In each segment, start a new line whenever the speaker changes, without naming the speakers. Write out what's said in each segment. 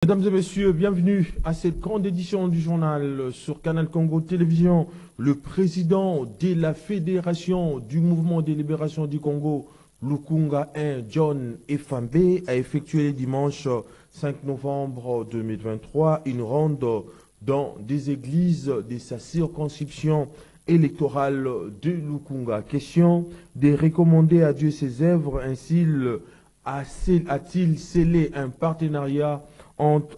Mesdames et messieurs, bienvenue à cette grande édition du journal sur Canal Congo Télévision. Le président de la Fédération du Mouvement de Libération du Congo, Lukunga 1, John Efambe, a effectué dimanche 5 novembre 2023 une ronde dans des églises de sa circonscription électorale de Lukunga. Question de recommander à Dieu ses œuvres, ainsi a-t-il scellé un partenariat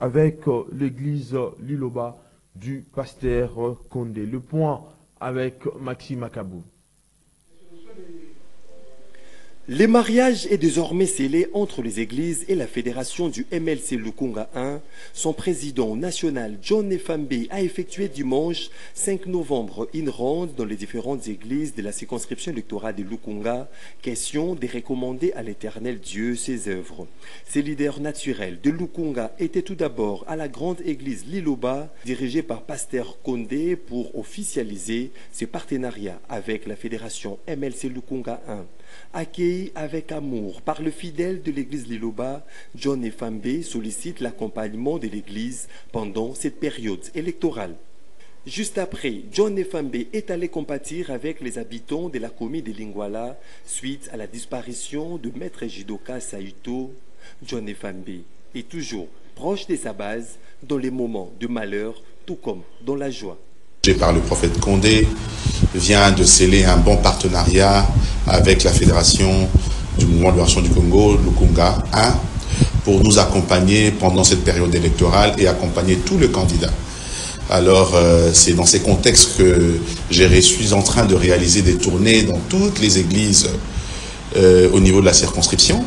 avec l'église Liloba du pasteur Condé. Le point avec Maxime Akabou.
Le mariage est désormais scellé entre les églises et la fédération du MLC Lukunga 1. Son président national, John Efambe, a effectué dimanche 5 novembre une ronde dans les différentes églises de la circonscription électorale de Lukunga, question de recommander à l'éternel Dieu ses œuvres. Ces leaders naturels de Lukunga étaient tout d'abord à la grande église Liloba, dirigée par pasteur Condé, pour officialiser ce partenariat avec la fédération MLC Lukunga 1. Accueilli avec amour par le fidèle de l'église Liloba, John Efambe sollicite l'accompagnement de l'église pendant cette période électorale. Juste après, John Efambe est allé compatir avec les habitants de la commune de Lingwala suite à la disparition de Maître Jidoka Saito. John Efambe est toujours proche de sa base dans les moments de malheur, tout comme dans la joie.
Par le prophète Condé vient de sceller un bon partenariat avec la fédération du mouvement de libération du Congo, Lukunga 1, pour nous accompagner pendant cette période électorale et accompagner tous les candidats. Alors, c'est dans ces contextes que je suis en train de réaliser des tournées dans toutes les églises au niveau de la circonscription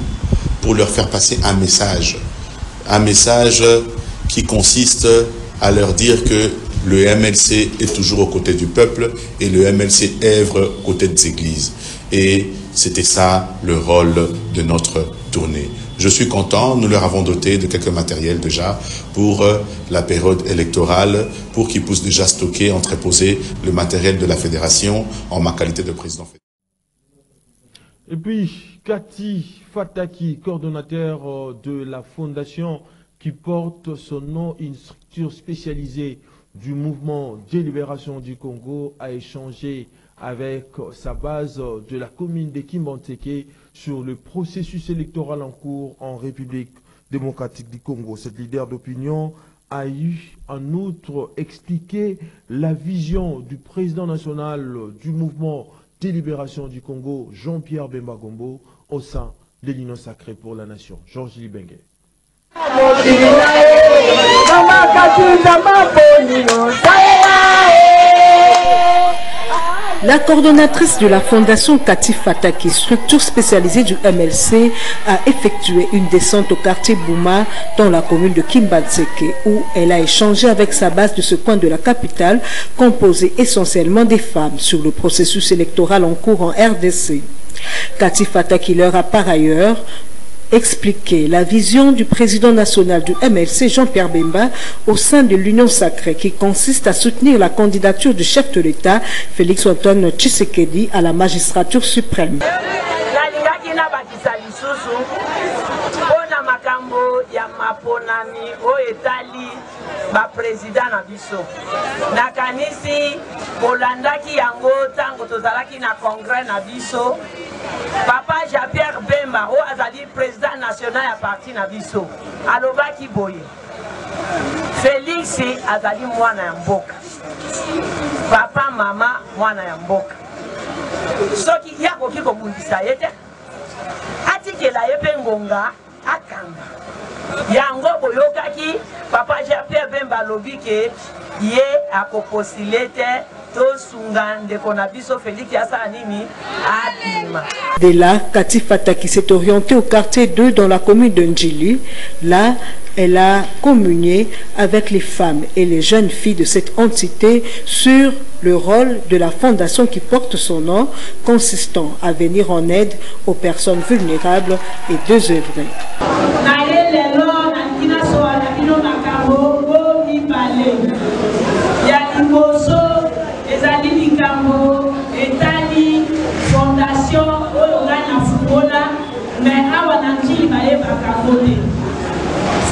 pour leur faire passer un message qui consiste à leur dire que le MLC est toujours aux côtés du peuple et le MLC œuvre aux côtés des églises. Et c'était ça le rôle de notre tournée. Je suis content, nous leur avons doté de quelques matériels déjà pour la période électorale, pour qu'ils puissent déjà stocker, entreposer le matériel de la fédération en ma qualité de président.
Et puis, Cathy Fataki, coordonnateur de la fondation qui porte son nom, une structure spécialisée du mouvement de libération du Congo, a échangé avec sa base de la commune de Kimbanteke sur le processus électoral en cours en République démocratique du Congo. Cette leader d'opinion a eu en outre expliqué la vision du président national du mouvement de libération du Congo, Jean-Pierre Bemba Gombo, au sein de l'Union sacrée pour la nation. Georges Libengue.
La coordonnatrice de la fondation Cathy Fataki, structure spécialisée du MLC, a effectué une descente au quartier Bouma dans la commune de Kimbantseke, où elle a échangé avec sa base de ce coin de la capitale, composée essentiellement des femmes, sur le processus électoral en cours en RDC. Cathy Fataki leur a par ailleurs expliquer la vision du président national du MLC, Jean-Pierre Bemba, au sein de l'Union sacrée, qui consiste à soutenir la candidature du chef de l'État, Félix-Antoine Tshisekedi, à la magistrature suprême.
Président na biso nakanisi bolandaki yango tango tozalaki na congrès na biso papa Jean-Pierre Bemba o azali président national ya parti na biso alobaki boye Félix azali mwana ya mboka papa mama mwana ya mboka soki yakoki kobundisa ye te atikela ye mpe ngonga akanga yango boyokaki papa Jean-Pierre Bemba lobike ye akopostile te tosunga ndeko na biso Félix asala nini abima.
De là, Cathy Fataki s'est orientée au quartier 2 dans la commune de Ndjili. Là, elle a communié avec les femmes et les jeunes filles de cette entité sur le rôle de la fondation qui porte son nom, consistant à venir en aide aux personnes vulnérables et désœuvrées.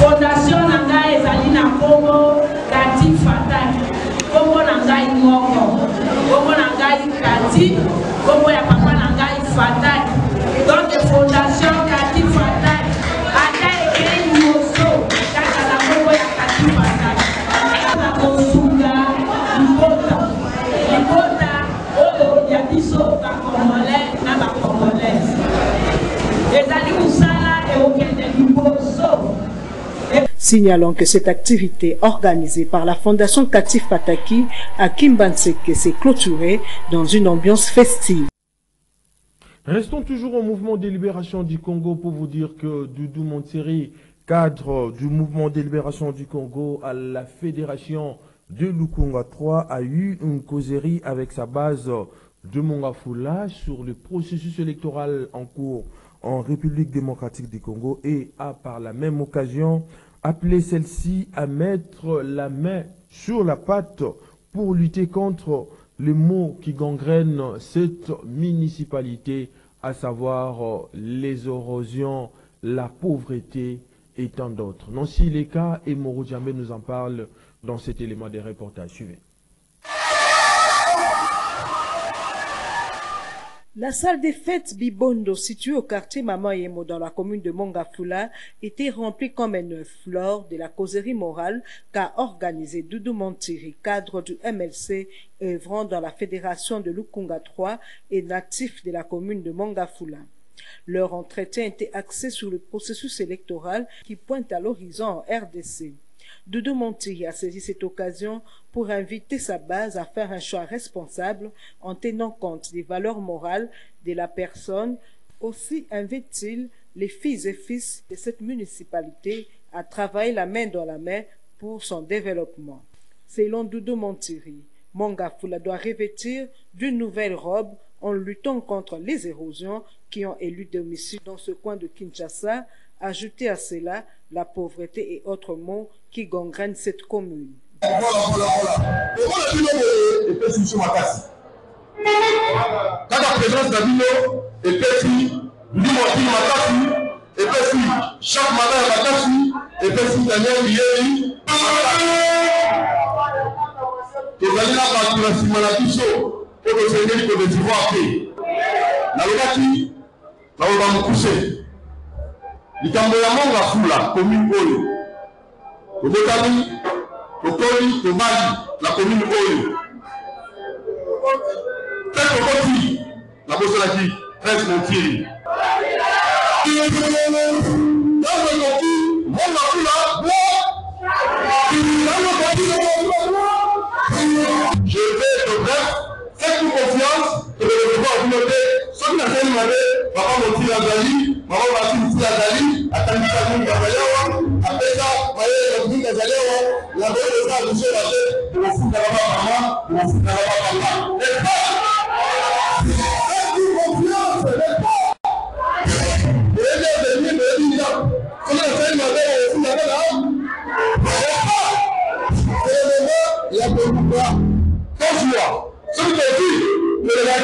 Fondation Nanga ngai Kati, kombo ya papa na ngai Fatai. Donc fondation Kati Fatai, ata ekei moso kaka na kombo ya Kati Fatai. Na kosunga libota oyo ya biso bakongolais na bakongolaise. Ezali musala eokende liboso.
Signalons que cette activité organisée par la Fondation Kati Fataki à Kimbantseke s'est clôturée dans une ambiance festive.
Restons toujours au mouvement de libération du Congo pour vous dire que Doudou Montseri, cadre du mouvement de libération du Congo à la fédération de Lukunga 3, a eu une causerie avec sa base de Mongafula sur le processus électoral en cours en République démocratique du Congo et a par la même occasion appelé celle-ci à mettre la main sur la pâte pour lutter contre les maux qui gangrènent cette municipalité, à savoir les érosions, la pauvreté et tant d'autres. Nancy Leka et Moro Djambe nous en parlent dans cet élément des reportages. Suivez.
La salle des fêtes Bibondo, située au quartier Mamayemo dans la commune de Mongafula, était remplie comme un œuf lors de la causerie morale qu'a organisée Doudou Montiri, cadre du MLC œuvrant dans la fédération de Lukunga 3 et natif de la commune de Mongafula. Leur entretien était axé sur le processus électoral qui pointe à l'horizon en RDC. Doudou Montiri a saisi cette occasion pour inviter sa base à faire un choix responsable en tenant compte des valeurs morales de la personne. Aussi invite-t-il les filles et fils de cette municipalité à travailler la main dans la main pour son développement. Selon Doudou Montiri, Mongafula doit revêtir d'une nouvelle robe en luttant contre les érosions qui ont élu domicile dans ce coin de Kinshasa. Ajouter à cela la pauvreté et autres maux qui gangrènent cette commune.
likambo ya Mongafula commune oyo tobotami tokoli tobali la commune oyo pe tokoti na bosolaki Prince Montiri ntango ekoki Mongafula je vais te bref faites-nous confiance que le devoir vous notez soki nasali mabe papa Montiri azali mama Montiri azali atandika mungu azalewa apesa maye mungu azalewa la belle ça nous fait la tête pour foutre la maman pour foutre la papa et pas faites-nous confiance et pas et bien venir là comment nasali mabe au foutre la papa et pas il y a beaucoup pas quand vois celui qui dit mais la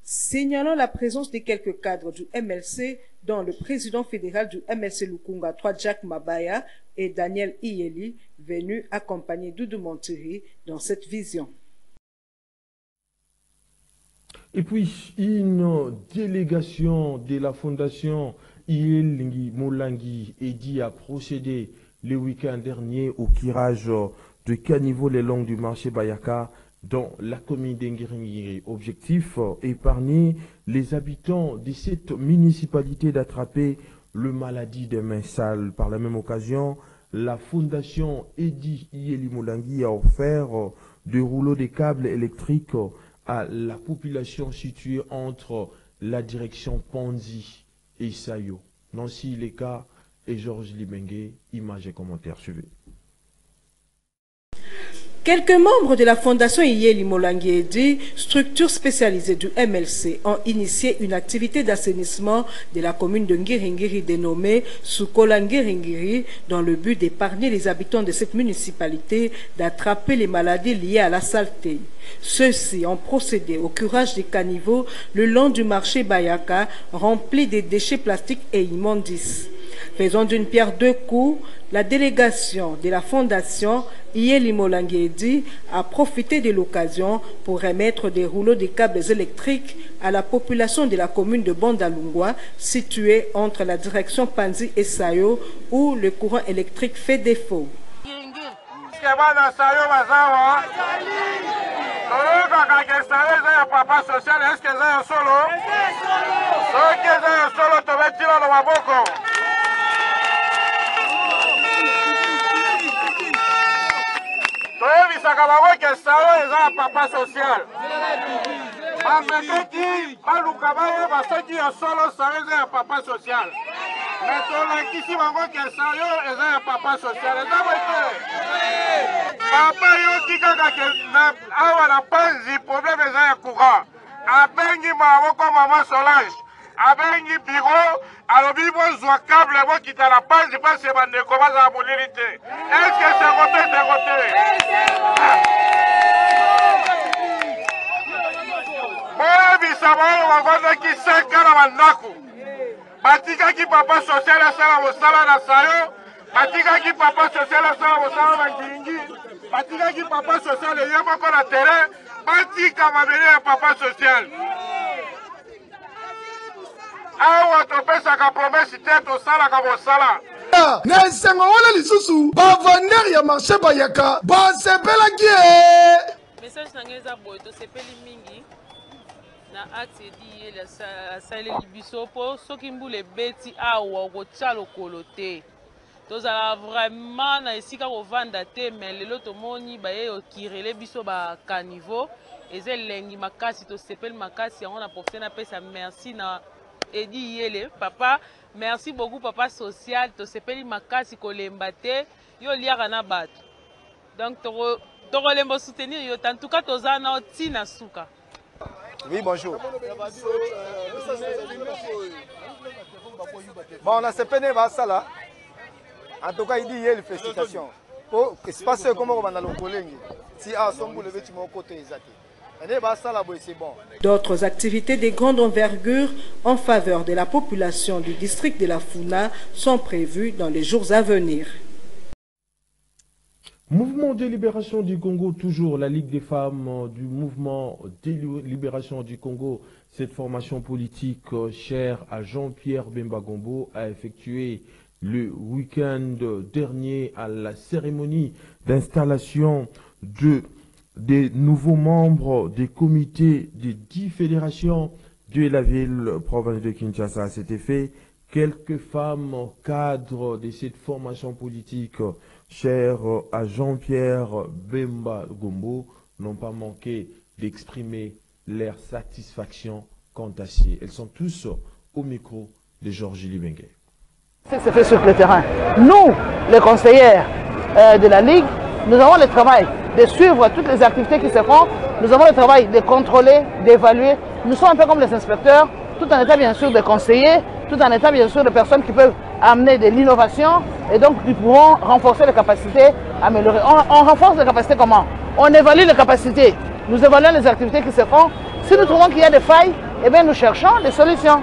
Signalons la présence de quelques cadres du MLC, dont le président fédéral du MLC Lukunga 3, Jack Mabaya, et Daniel Iyeli, venus accompagner Doudou Montiri dans cette vision.
Et puis, une délégation de la fondation Iyeli Molangi Edi a procédé le week-end dernier au tirage de caniveau les longs du marché Bayaka dans la commune d'Engiringiri. Objectif, épargner les habitants de cette municipalité d'attraper le maladie des mains sales. Par la même occasion, la fondation Edi Iyeli Molangi a offert des rouleaux de câbles électriques à la population située entre la direction Panzi et Sayo. Nancy Leka et Georges Libengue, images et commentaires, suivez.
Quelques membres de la fondation Iyeli Molangi Edi, structure spécialisée du MLC, ont initié une activité d'assainissement de la commune de Ngiringiri dénommée Sukola Ngiringiri dans le but d'épargner les habitants de cette municipalité d'attraper les maladies liées à la saleté. Ceux-ci ont procédé au curage des caniveaux le long du marché Bayaka rempli de déchets plastiques et immondices. Faisant d'une pierre deux coups, la délégation de la Fondation Iyeli Molanguedi a profité de l'occasion pour remettre des rouleaux de câbles électriques à la population de la commune de Bandalungwa, située entre la direction Panzi et Sayo, où le courant électrique fait défaut.
Papa social. Papa social. Papa yo kikaka ke na awa na panzi problème eza ya courant. Abengi mawoko mama Solange. Abengi biro alobi bozwa câble bo kita na panzi pase bandeko baza bolilité. Est-ce que c'est côté? Bisabalo wavanda ki 5 ans na mandaku. Batika ki papa social asala mosala na sayo. Batika ki papa social asala mosala na ngingi. Batika ki papa social yema ko na terrain. Batika mabele ya papa social. Awa topesa ka promesse teto sala ka mosala.
Na esengo wana lisusu bavander ya marché bayaka basepelaki e.
Message nangeza boy to sepeli mingi. Na acte di la sale libiso po soki mbule beti awa kotia lokolo te. Tozala vraiment na esika kovanda te mais lelo tomoni baye okirele biso ba caniveau eze lengi makasi to sepeli makasi yango na profiter na pesa merci na Edi Yele papa merci beaucoup papa social to sepeli makasi kolemba te yo liaka na bato. Donc toko lembo soutenir yo en tout cas tozana otina suka.
Oui, bonjour. Bon, on a ce péné ça là. En tout cas, il dit il y a une félicitation. Pour espace comme on va dans le collègue. Si à son bout le vêtement côté exact.
D'autres activités de grande envergure en faveur de la population du district de la Funa sont prévues dans les jours à venir.
Mouvement de libération du Congo, toujours la Ligue des femmes du mouvement de libération du Congo. Cette formation politique chère à Jean-Pierre Bemba Gombo a effectué le week-end dernier à la cérémonie d'installation des nouveaux membres des comités des 10 fédérations de la ville province de Kinshasa. À cet effet, quelques femmes cadres de cette formation politique chère à Jean-Pierre Bemba Gombo n'ont pas manqué d'exprimer leur satisfaction quant à ci. Elles sont tous au micro de Georges Libengue.
Ce qui se fait sur le terrain. Nous, les conseillers de la Ligue, nous avons le travail de suivre toutes les activités qui se font. Nous avons le travail de contrôler, d'évaluer. Nous sommes un peu comme les inspecteurs, tout en état bien sûr de conseillers, tout en état bien sûr de personnes qui peuvent amener de l'innovation et donc nous pourrons renforcer les capacités, améliorer. On renforce les capacités comment? On évalue les capacités, nous évaluons les activités qui se font. Si nous trouvons qu'il y a des failles, eh bien nous cherchons des solutions.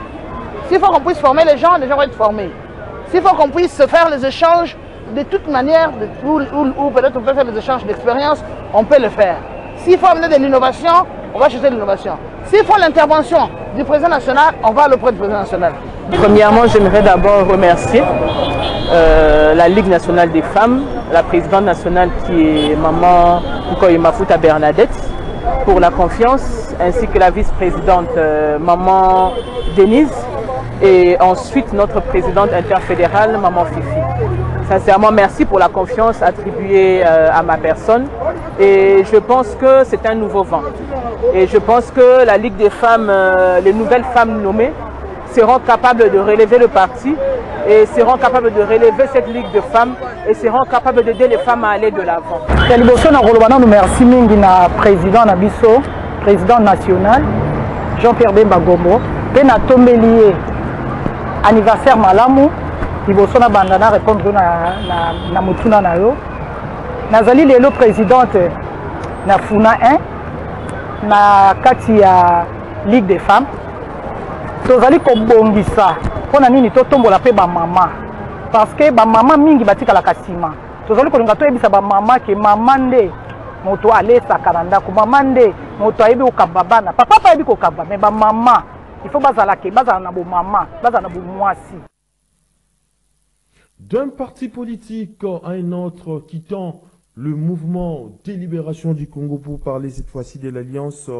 S'il faut qu'on puisse former les gens vont être formés. S'il faut qu'on puisse faire les échanges de toute manière, ou peut-être on peut faire des échanges d'expérience, on peut le faire. S'il faut amener de l'innovation, on va chercher de l'innovation. S'il faut l'intervention du président national, on va aller auprès du président national.
Premièrement, j'aimerais d'abord remercier la Ligue nationale des femmes, la présidente nationale qui est Maman Nkoye Mafuta Bernadette, pour la confiance, ainsi que la vice-présidente Maman Denise, et ensuite notre présidente interfédérale, Maman Fifi. Sincèrement, merci pour la confiance attribuée à ma personne. Et je pense que c'est un nouveau vent. Et je pense que la Ligue des femmes, les nouvelles femmes nommées, seront capables de relever le parti et seront capables de relever cette Ligue de femmes et seront capables d'aider les femmes à aller de l'avant.
Merci mingi na président Nabiso, président national, Jean-Pierre Bemba Gombo, et na tombelier anniversaire malamu. Liboso na bandana répondre na mutuna na yo. Nazali lelo présidente na Funa 1 na kati ya Ligue des femmes. Tozali kobongisa pona nini totombola pe ba mama. parce que bamama mingi batikalaka nsima tozali kolinga toyebisa bamama ke mama nde moto alesaka na ndako mama nde moto ayebi kokamba bana papa pa ayebi kokamba me bamama il faut bazala na bomama bazala na bomwasi.
D'un parti politique à un autre, quittant le mouvement de libération du Congo pour parler cette fois-ci de l'Alliance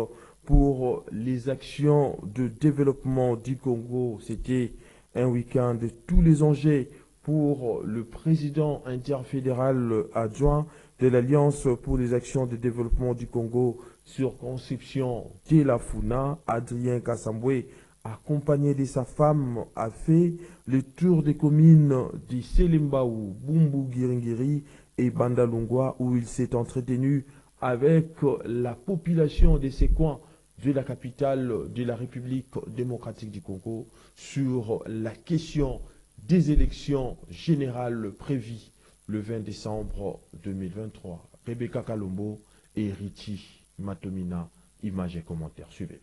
pour les actions de développement du Congo. C'était un week-end de tous les enjeux pour le président interfédéral adjoint de l'Alliance pour les actions de développement du Congo sur conception de la FUNA, Adrien Kassambwe, accompagné de sa femme, a fait le tour des communes de Selembaou, Bumbu Giringiri et Bandalungwa, où il s'est entretenu avec la population de ces coins de la capitale de la République démocratique du Congo sur la question des élections générales prévues le 20 décembre 2023. Rebecca Kalombo et Riti Matomina, images et commentaires. Suivez.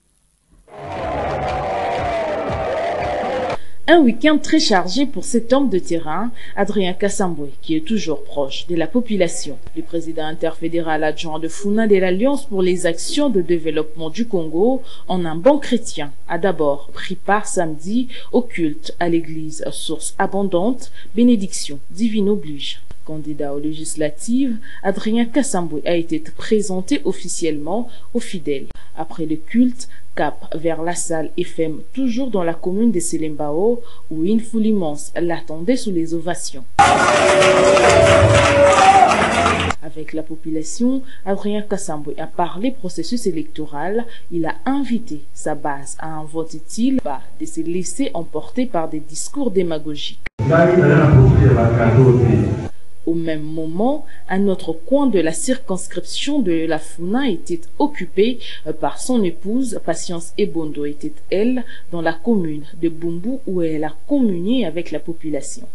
Un week-end très chargé pour cet homme de terrain, Adrien Kassambwe, qui est toujours proche de la population. Le président interfédéral adjoint de FUNA de l'Alliance pour les actions de développement du Congo, en un bon chrétien, a d'abord pris part samedi au culte à l'église Source Abondante, bénédiction divine oblige. Candidat aux législatives, Adrien Kassambwe a été présenté officiellement aux fidèles. Après le culte, cap vers la salle FM, toujours dans la commune de Selembao, où une foule immense l'attendait sous les ovations. Avec la population, Adrien Kassambwe a parlé processus électoral. Il a invité sa base à un vote utile, pas de se laisser emporter par des discours démagogiques. Au même moment, un autre coin de la circonscription de la FUNA était occupé par son épouse. Patience Ebondo était, elle, dans la commune de Bumbu où elle a communié avec la population.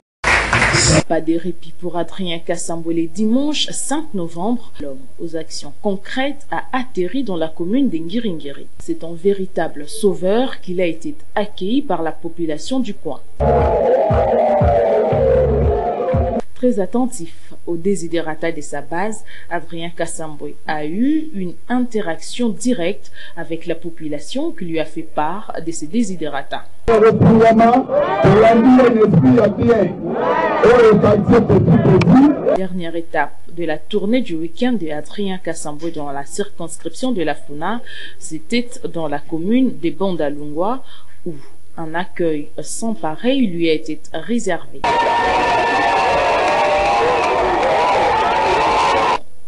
Pas de répit pour Adrien Kassambwe. Le dimanche 5 novembre, l'homme aux actions concrètes a atterri dans la commune de Ngiringiri. C'est un véritable sauveur qu'il a été accueilli par la population du coin. Très attentif aux desiderata de sa base, Adrien Kassambwe a eu une interaction directe avec la population qui lui a fait part de ses desiderata. Dernière étape de la tournée du week-end de Adrien Kassambwe dans la circonscription de la FUNA, c'était dans la commune de Bandalungwa où un accueil sans pareil lui a été réservé.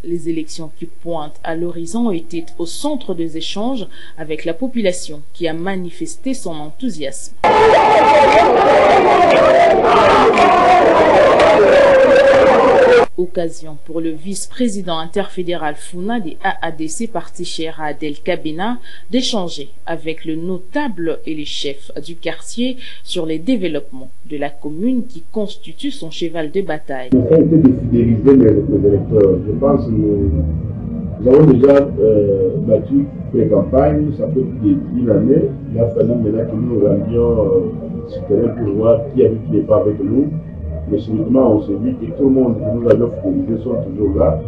Les élections qui pointent à l'horizon étaient au centre des échanges avec la population qui a manifesté son enthousiasme. Occasion pour le vice-président interfédéral FUNA des AADC parti cher Adel Kabena d'échanger avec le notable et les chefs du quartier sur les développements de la commune qui constitue son cheval de bataille.
Ça a été de fidéliser les électeurs. Je pense que nous avons déjà battu les campagnes, ça fait plus d'1 année. Il a fallu maintenant que nous rendions sur le terrain pour voir qui avait qui n'est pas avec nous. Mais subitement, on s'est dit que tout le monde que nous avions fidélisé sont toujours là.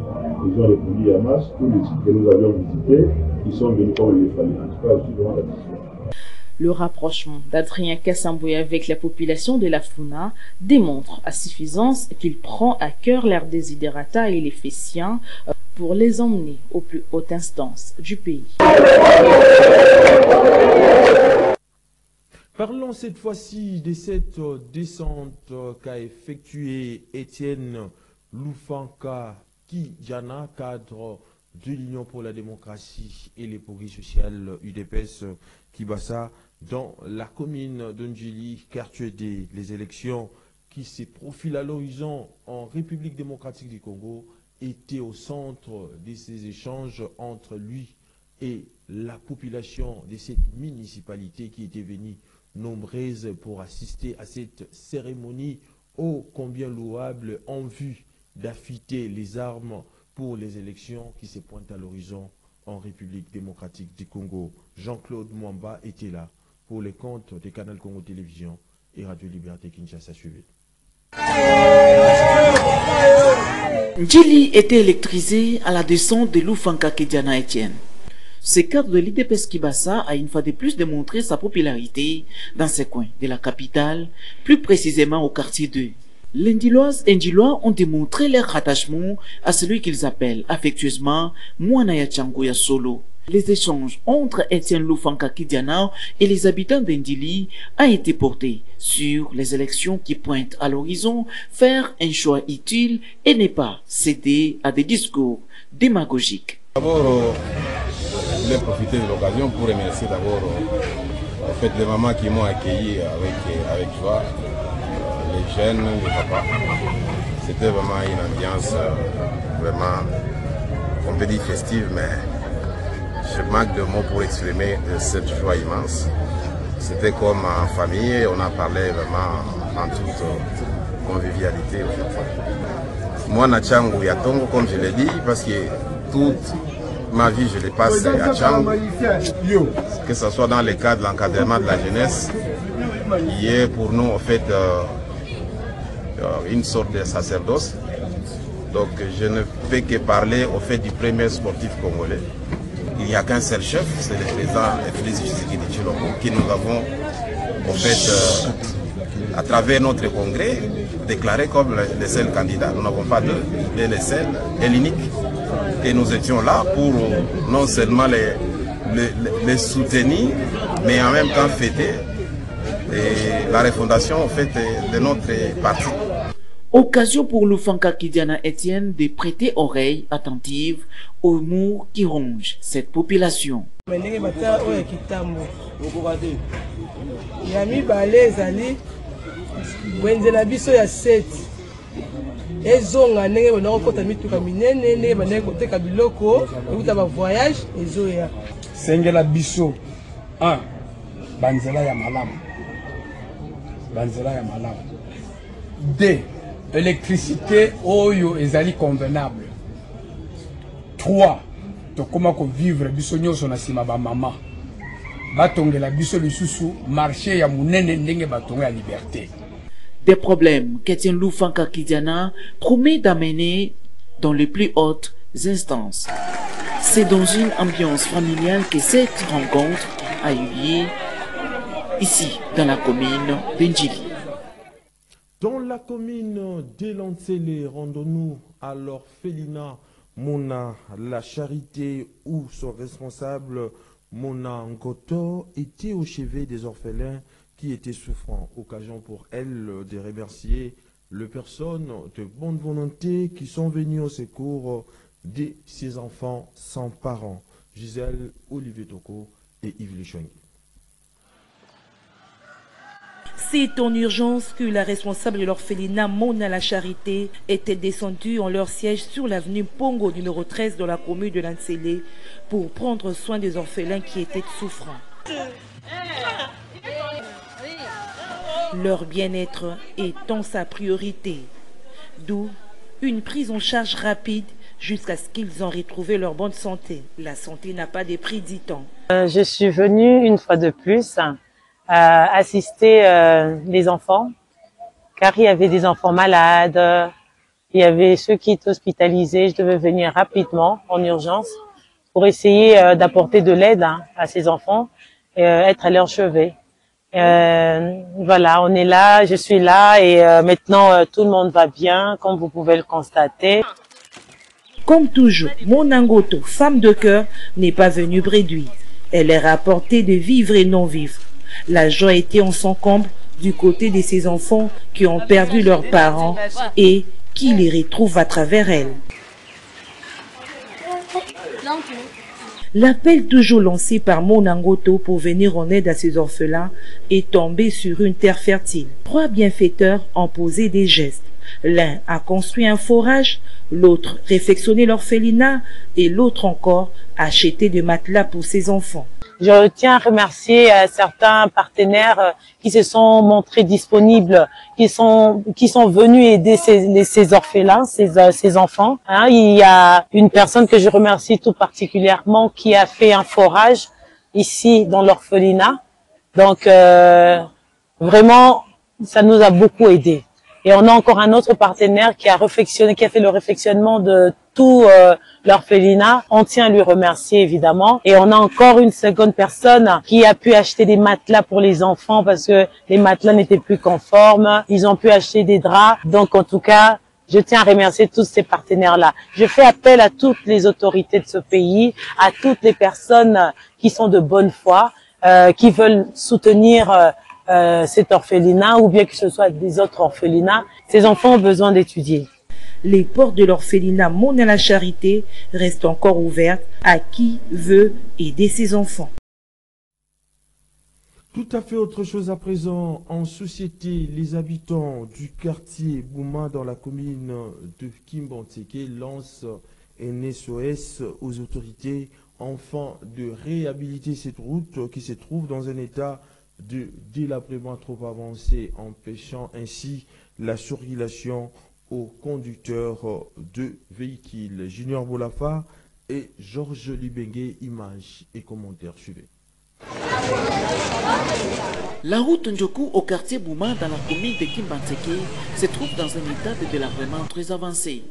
Ils ont répondu à masse. Tous les sites que nous avions visités, ils sont venus comme il les fallait. En tout cas, je suis vraiment satisfait.
Le rapprochement d'Adrien Kassambwe avec la population de la FUNA démontre à suffisance qu'il prend à cœur leurs desiderata et les fait siens pour les emmener aux plus hautes instances du pays.
Parlons cette fois-ci de cette descente qu'a effectuée Étienne Lufanka Kijana, cadre de l'Union pour la démocratie et les progrès sociaux UDPS Kibassa, dans la commune d'Ondjili, quartier des les élections qui se profilent à l'horizon en République démocratique du Congo, étaient au centre de ces échanges entre lui et la population de cette municipalité qui était venue nombreuses pour assister à cette cérémonie ô combien louable en vue d'affûter les armes pour les élections qui se pointent à l'horizon en République démocratique du Congo. Jean-Claude Mwamba était là pour les comptes de Canal Congo Télévision et Radio Liberté Kinshasa. Suivez.
Ndjili était électrisé à la descente de Lufanka Kidiana Etienne. Ce cadre de l'IDPS Kibassa a une fois de plus démontré sa popularité dans ces coins de la capitale, plus précisément au quartier 2. Les Ndjiloises et Ndjilois ont démontré leur rattachement à celui qu'ils appellent affectueusement Mwanaya Tchangoya Solo. Les échanges entre Etienne Lufanka Kidiana et les habitants d'Ndjili a été porté sur les élections qui pointent à l'horizon, faire un choix utile et ne pas céder à des discours démagogiques.
D'abord, je voulais profiter de l'occasion pour remercier d'abord les mamans qui m'ont accueilli avec joie, les jeunes, les papas. C'était vraiment une ambiance vraiment, on peut dire festive, mais je manque de mots pour exprimer cette joie immense. C'était comme en famille, on a parlé vraiment en toute convivialité. Moi, Nachangu Yatongo, comme je l'ai dit, parce que toute ma vie, je l'ai passée à Tchangu, que ce soit dans le cadre de l'encadrement de la jeunesse, qui est pour nous en fait une sorte de sacerdoce. Donc je ne peux que parler au fait du premier sportif congolais. Il n'y a qu'un seul chef, c'est le président Félix Tshisekedi Tshilombo, qui nous avons en fait, à travers notre congrès, déclaré comme le seul candidat. Nous n'avons pas de le seul et l'unique. Et nous étions là pour non seulement les soutenir, mais en même temps fêter la refondation en fait, de notre parti.
Occasion pour Lufanka Kidiana Etienne de prêter oreille attentive aux mots qui rongent cette population.
ezonga ndenge bana kokota mituka minene ndenge bana koteka biloko ekuta ba voyage ezoya
sengela biso banzela ya malamu de électricité oyo ezali convenable 3 tokoma ko vivre biso nyonso na sima ba mama batongela biso lisusu marché ya munene ndenge batonga ya liberté.
Des problèmes qu'Etienne Lufanka Kidiana promet d'amener dans les plus hautes instances. C'est dans une ambiance familiale que cette rencontre a eu lieu ici, dans la commune d'Ndjili.
Dans la commune d'Elansele, rendons-nous à l'orphelinat Mona La Charité, où son responsable Mona Ngoto était au chevet des orphelins qui étaient souffrants. Occasion pour elle de remercier les personnes de bonne volonté qui sont venues au secours de ces enfants sans parents. Gisèle Olivier Toko et Yves Lichongi.
C'est en urgence que la responsable de l'orphelinat Mona La Charité était descendue en leur siège sur l'avenue Pongo numéro 13 dans la commune de Lansele pour prendre soin des orphelins qui étaient souffrants. Leur bien-être étant sa priorité, d'où une prise en charge rapide jusqu'à ce qu'ils en retrouvé leur bonne santé. La santé n'a pas de prix, dit-on.
Je suis venue une fois de plus assister les enfants, car il y avait des enfants malades, il y avait ceux qui étaient hospitalisés. Je devais venir rapidement, en urgence, pour essayer d'apporter de l'aide à ces enfants, être à leur chevet. Voilà, on est là, je suis là et maintenant tout le monde va bien, comme vous pouvez le constater.
Comme toujours, Mona Ngoto, femme de cœur, n'est pas venue bréduire. Elle leur a apporté de vivre et non-vivre. La joie était en son comble du côté de ces enfants qui ont perdu leurs parents et qui les retrouvent à travers elle. L'appel toujours lancé par Mona Ngoto pour venir en aide à ces orphelins est tombé sur une terre fertile. 3 bienfaiteurs ont posé des gestes. L'un a construit un forage, l'autre réfectionné l'orphelinat et l'autre encore a acheté des matelas pour ses enfants.
Je tiens à remercier certains partenaires qui se sont montrés disponibles, qui sont venus aider ces orphelins, ces enfants. Il y a une personne que je remercie tout particulièrement qui a fait un forage ici dans l'orphelinat. Donc vraiment, ça nous a beaucoup aidé. Et on a encore un autre partenaire qui a fait le réfectionnement de tout l'orphelinat. On tient à lui remercier évidemment. Et on a encore une seconde personne qui a pu acheter des matelas pour les enfants parce que les matelas n'étaient plus conformes. Ils ont pu acheter des draps. Donc en tout cas, je tiens à remercier tous ces partenaires-là. Je fais appel à toutes les autorités de ce pays, à toutes les personnes qui sont de bonne foi, qui veulent soutenir cet orphelinat ou bien que ce soit des autres orphelinats. Ces enfants ont besoin d'étudier.
Les portes de l'orphelinat Monnaie à la Charité restent encore ouvertes à qui veut aider ses enfants.
Tout à fait autre chose à présent. En société, les habitants du quartier Bouma dans la commune de Kimbantseke lancent un SOS aux autorités afin de réhabiliter cette route qui se trouve dans un état de délabrement trop avancé, empêchant ainsi la circulation aux conducteurs de véhicules. Junior Bolafa et Georges Libengue, images et commentaires suivants.
La route Ndjoku au quartier Bouma dans la commune de Kimbantseke se trouve dans un état de délabrement très avancé,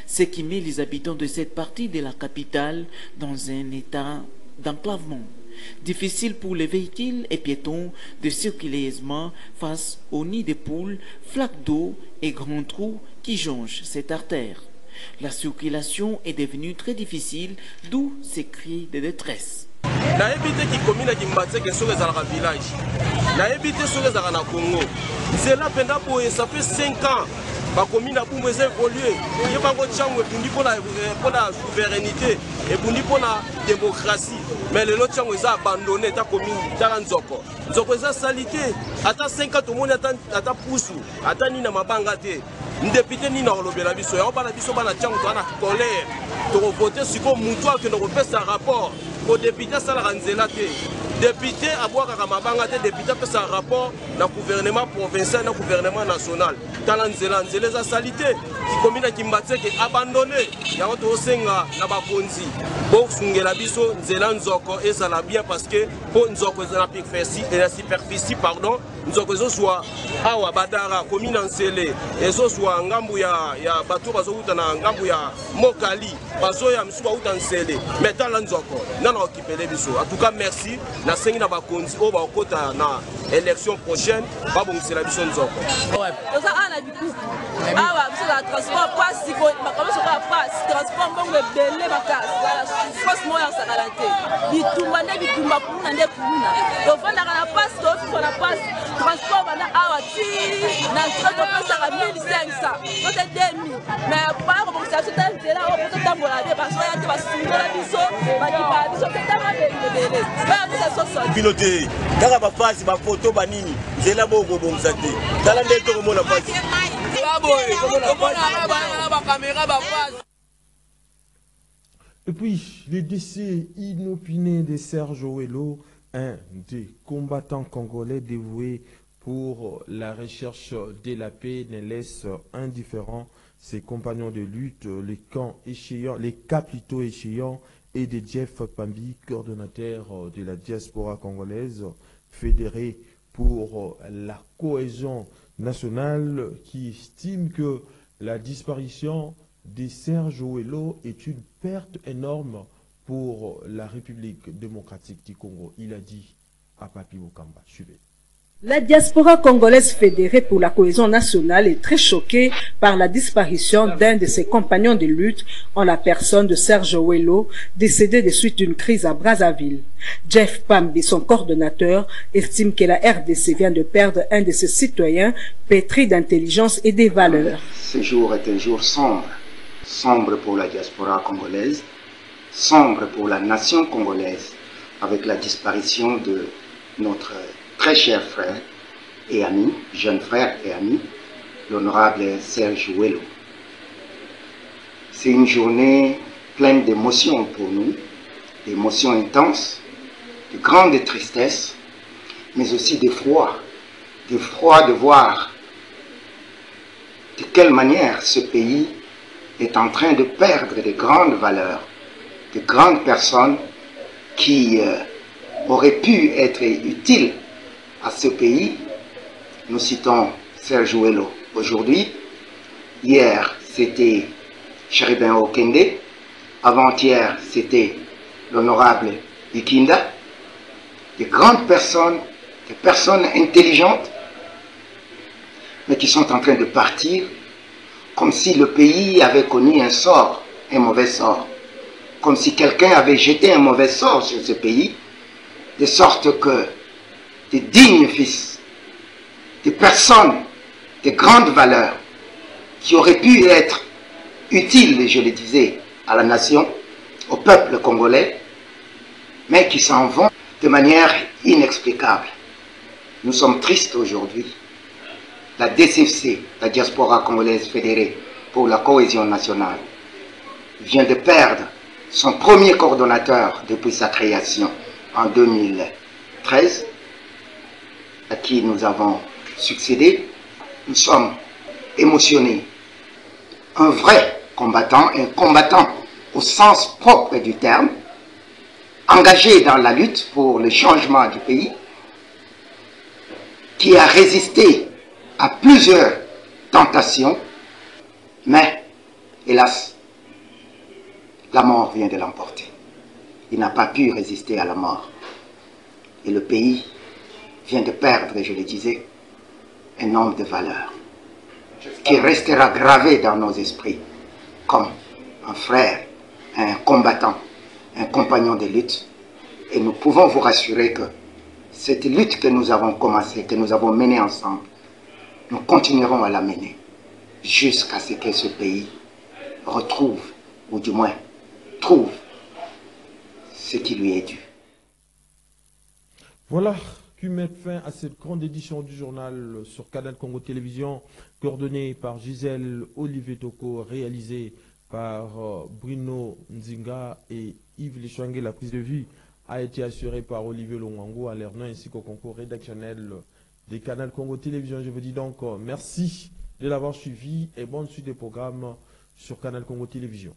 ce qui met les habitants de cette partie de la capitale dans un état d'enclavement. Difficile pour les véhicules et piétons de circuler aisément face aux nids de poules, flaques d'eau et grands trous qui jonchent cette artère. La circulation est devenue très difficile, d'où ces cris de détresse.
nayebi te kikomi na Kimbantseke soki ezalaka village nayebi te soki ezalaka na Congo nzela mpenza boye ça fait 5 ans bakomi na bumbu eza évolue ye bango ntiango ebundi mpona souveraineté ebundi mpona démocratie mais lelo ntiango eza abandonné eta komi tala nzoko eza sali te ata 5 ans tomoni ata pusu ata nini na mabanga te ndepite nini akolobela biso yango bana biso bana ntiango toza na colère tokovote sikoyo mutu akende kopesa rapport kodepite asalaka nzela te député abwakaka mabanga te député apesa rapport na gouvernement provincial na gouvernement national tala nzela eza sali te kikomi na Kimbantseke abandonné yango tosenga na bakonzi bosungela biso nzela nzoko ezala bien parce que po nzoko eza na superficie pardon nzoko ezozwa awa badara komi na nsele ezozwa ngambu ya bato bazouta na ngambu ya mokali bazoya misu bauta nsele mais tala nzoko nana okipele biso en tout cas merci na sengi na bakonzi oyo bakota na élection prochaine babongisela biso nzoko
toza ana bikuku awa biso na transport pasi bakamosoko pasi transport mbongo ebele makasi force moyo asakala te bitumba nde bitumba kuna nde kuna tovandaka na pasi tofifa na pasi transport bana awa ti na nzela topesaka 1500 tote 2000 mais paya kobongisa biso ta nzela oyo po totambola te basoya te basungola biso bakipala biso te tama ebele baya biso soso
pilote kaka bafasi bafoto banini nzela bokobongisa te tala nde tokomona pasi
Et puis, le décès inopiné de Serge Owelo, un des combattants congolais dévoués pour la recherche de la paix, ne laisse indifférents ses compagnons de lutte, les cas plutôt échéants, et de Jeff Pambi, coordonnateur de la diaspora congolaise, fédéré pour la cohésion nationale, qui estime que la disparition de Serge Owelo est une perte énorme pour la République démocratique du Congo. Il a dit à Papi Mukamba. Suivez.
La diaspora congolaise fédérée pour la cohésion nationale est très choquée par la disparition d'un de ses compagnons de lutte en la personne de Serge Owelo, décédé de suite d'une crise à Brazzaville. Jeff Pambi, son coordonnateur, estime que la RDC vient de perdre un de ses citoyens pétri d'intelligence et des valeurs.
Ce jour est un jour sombre, sombre pour la diaspora congolaise, sombre pour la nation congolaise, avec la disparition de notre très cher frère et ami, jeune frère et ami, l'honorable Serge Owelo. C'est une journée pleine d'émotions pour nous, d'émotions intenses, de grande tristesse, mais aussi d'effroi de voir de quelle manière ce pays est en train de perdre de grandes valeurs, de grandes personnes qui auraient pu être utiles à ce pays. Nous citons Serge Owelo. aujourd'hui. Hier, c'était Cherubin Okende. Avant-hier, c'était l'honorable Ikinda. Des grandes personnes, des personnes intelligentes, mais qui sont en train de partir comme si le pays avait connu un sort, un mauvais sort. Comme si quelqu'un avait jeté un mauvais sort sur ce pays, de sorte que des dignes fils, des personnes de grandes valeurs, qui auraient pu être utiles, je le disais, à la nation, au peuple congolais, mais qui s'en vont de manière inexplicable. Nous sommes tristes aujourd'hui. La DCFC, la diaspora congolaise fédérée pour la cohésion nationale, vient de perdre son premier coordonnateur depuis sa création en 2013, à qui nous avons succédé. Nous sommes émotionnés. Un vrai combattant, un combattant au sens propre du terme, engagé dans la lutte pour le changement du pays, qui a résisté à plusieurs tentations, mais hélas, la mort vient de l'emporter. Il n'a pas pu résister à la mort. Et le pays vient de perdre, je le disais, un homme de valeur, qui restera gravé dans nos esprits comme un frère, un combattant, un compagnon de lutte. Et nous pouvons vous rassurer que cette lutte que nous avons commencée, que nous avons menée ensemble, nous continuerons à la mener jusqu'à ce que ce pays retrouve, ou du moins trouve, ce qui lui est dû.
Voilà qui met fin à cette grande édition du journal sur Canal Congo Télévision, coordonnée par Gisèle Olivier Toko, réalisée par Bruno Nzinga et Yves Lechouangue. La prise de vue a été assurée par Olivier Longango à l'Ernon ainsi qu'au concours rédactionnel des Canal Congo Télévision. Je vous dis donc merci de l'avoir suivi et bonne suite des programmes sur Canal Congo Télévision.